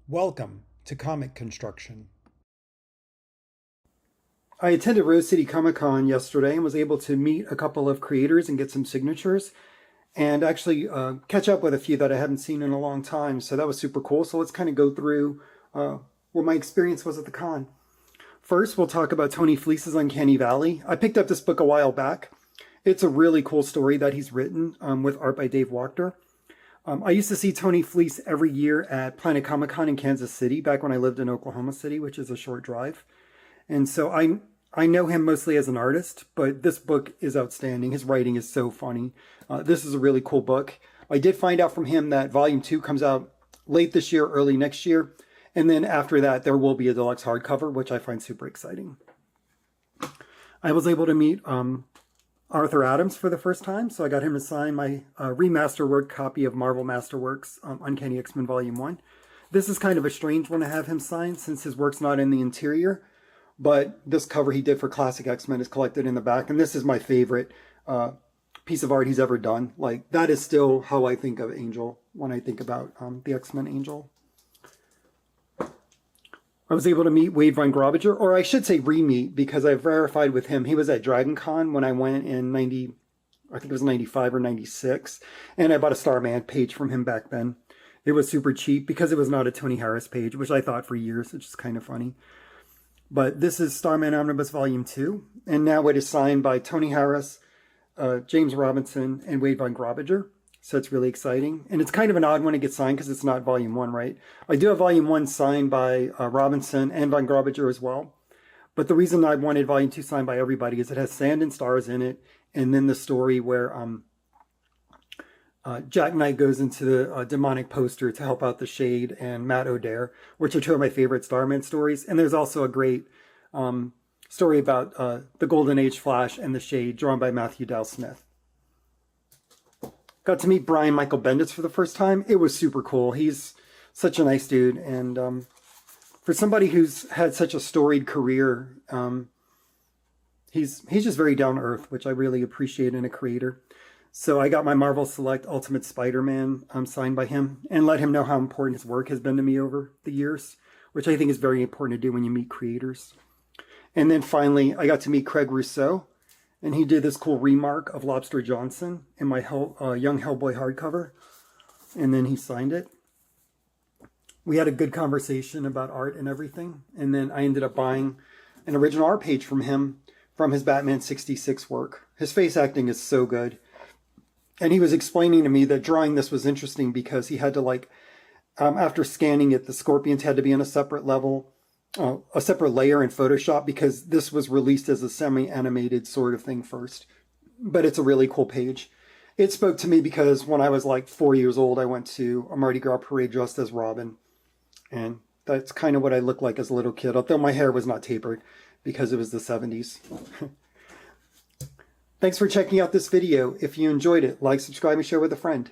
Welcome to Comic Construction. I attended Rose City Comic Con yesterday and was able to meet a couple of creators and get some signatures and actually catch up with a few that I haven't seen in a long time. So that was super cool. So let's kind of go through what my experience was at the con. First, we'll talk about Tony Fleece's Uncanny Valley. I picked up this book a while back. It's a really cool story that he's written with art by Dave Wachter. I used to see Tony Fleece every year at Planet Comic Con in Kansas City back when I lived in Oklahoma City, which is a short drive. And so I know him mostly as an artist, but this book is outstanding. His writing is so funny. This is a really cool book. I did find out from him that Volume 2 comes out late this year, early next year. And then after that, there will be a deluxe hardcover, which I find super exciting. I was able to meet Arthur Adams for the first time, so I got him to sign my remasterwork copy of Marvel Masterworks Uncanny X-Men Volume 1. This is kind of a strange one to have him sign since his work's not in the interior, but this cover he did for Classic X-Men is collected in the back, and this is my favorite piece of art he's ever done. Like, that is still how I think of Angel when I think about the X-Men Angel. I was able to meet Wade Von Grawbadger, or I should say re-meet, because I verified with him. He was at Dragon Con when I went in I think it was 95 or 96, and I bought a Starman page from him back then. It was super cheap because it was not a Tony Harris page, which I thought for years, which is kind of funny. But this is Starman Omnibus Volume 2, and now it is signed by Tony Harris, James Robinson, and Wade Von Grawbadger. So it's really exciting. And it's kind of an odd one to get signed because it's not Volume 1, right? I do have Volume 1 signed by Robinson and Von Grawbadger as well. But the reason I wanted Volume 2 signed by everybody is it has Sand and Stars in it. And then the story where Jack Knight goes into the demonic poster to help out the Shade and Matt O'Dare, which are two of my favorite Starman stories. And there's also a great story about the Golden Age Flash and the Shade drawn by Matthew Dell Smith. Got to meet Brian Michael Bendis for the first time. It was super cool. He's such a nice dude. And for somebody who's had such a storied career, he's just very down to earth, which I really appreciate in a creator. So I got my Marvel Select Ultimate Spider-Man signed by him and let him know how important his work has been to me over the years, which I think is very important to do when you meet creators. And then finally, I got to meet Craig Rousseau. And he did this cool remark of Lobster Johnson in my Young Hellboy hardcover. And then he signed it. We had a good conversation about art and everything. And then I ended up buying an original art page from him from his Batman 66 work. His face acting is so good. And he was explaining to me that drawing this was interesting because he had to after scanning it, the Scorpions had to be on a separate level. A separate layer in Photoshop because this was released as a semi-animated sort of thing first. But it's a really cool page. It spoke to me because when I was like 4 years old, I went to a Mardi Gras parade dressed as Robin. And that's kind of what I looked like as a little kid, although my hair was not tapered because it was the 70s. Thanks for checking out this video. If you enjoyed it, like, subscribe, and share with a friend.